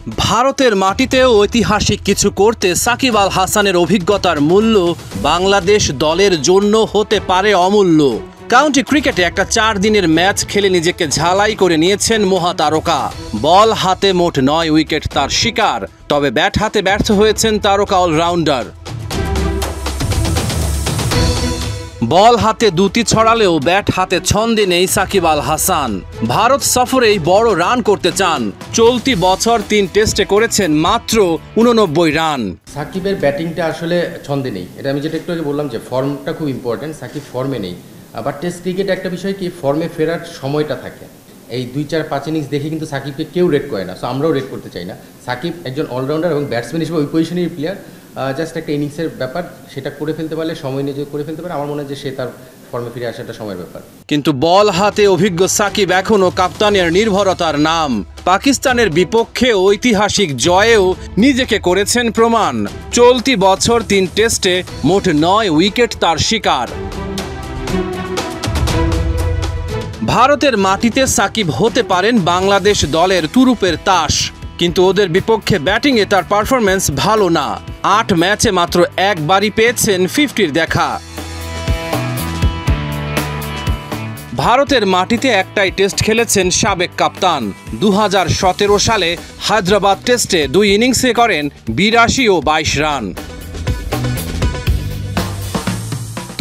ভারতের মাটিতেও ঐতিহাসিক কিছু করতে সাকিব আল হাসানের অভিজ্ঞতার মূল্য বাংলাদেশ দলের জন্য হতে পারে অমূল্য। কাউন্টি ক্রিকেটে একটা 4 দিনের ম্যাচ খেলে নিজেকে ঝালাই করে নিয়েছেন মহাতারকা। বল হাতে মোট 9 উইকেট তার শিকার, তবে ব্যাট হাতে ব্যর্থ হয়েছেন তারকা অলরাউন্ডার। বল হাতে দুটি ছড়ালেও ব্যাট হাতে ছন্দে নেই সাকিব আল হাসান। ভারত সফরেই বড় রান করতে চান। চলতি বছর 3 টেস্টে করেছেন মাত্র 89 রান। সাকিবের ব্যাটিংটা আসলে ছন্দে নেই, এটা আমি যেটা একটু আগে বললাম যে ফর্মটা খুব ইম্পর্টেন্ট। সাকিব ফর্মে নেই। আবার টেস্ট ক্রিকেট একটা বিষয় কি, ফর্মে ফেরার সময়টা থাকে। এই 2-4-5 ইনিংস দেখে কিন্তু সাকিবকে কেউ রেট করে না, সো আমরাও রেট করতে চাই না। সাকিব একজন অলরাউন্ডার এবং ব্যাটসম্যান হিসেবে ওই পজিশনের প্লেয়ার। জাস্ট একটা ইনিংসের ব্যাপার, সেটা করে ফেলতে পারলে, সময় নিয়ে করে ফেলতে পারে, আমার মনে হয় যে সে তার ফর্মে ফিরে আসাটা সময়ের ব্যাপার। কিন্তু বল হাতে অভিজ্ঞ সাকিব এখনও কাপ্তানের নির্ভরতার নাম। পাকিস্তানের বিপক্ষে ঐতিহাসিক জয়েও নিজেকে করেছেন প্রমাণ। চলতি বছর 3 টেস্টে মোট 9 উইকেট তার শিকার। ভারতের মাটিতে সাকিব হতে পারেন বাংলাদেশ দলের তুরুপের তাস, কিন্তু ওদের বিপক্ষে ব্যাটিংয়ে তার পারফরম্যান্স ভালো না। 8 ম্যাচে মাত্র একবারই পেয়েছেন 50-র দেখা। ভারতের মাটিতে একটাই টেস্ট খেলেছেন সাবেক কাপ্তান। 2017 সালে হায়দ্রাবাদ টেস্টে 2 ইনিংসে করেন 82 ও 22 রান।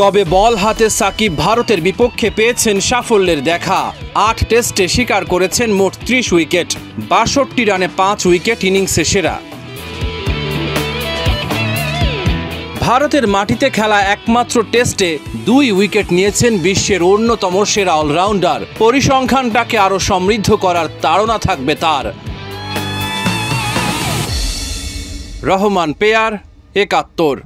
তবে বল হাতে সাকিব ভারতের বিপক্ষে পেয়েছেন সাফল্যের দেখা। 8 টেস্টে শিকার করেছেন মোট 30 উইকেট, 62 রানে 5 উইকেট ইনিংসে সেরা। ভারতের মাটিতে খেলা একমাত্র টেস্টে 2 উইকেট নিয়েছেন বিশ্বের অন্যতম সেরা অলরাউন্ডার। পরিসংখ্যানটাকে আরও সমৃদ্ধ করার তাড়না থাকবে তার। রহমান পেয়ার, 71।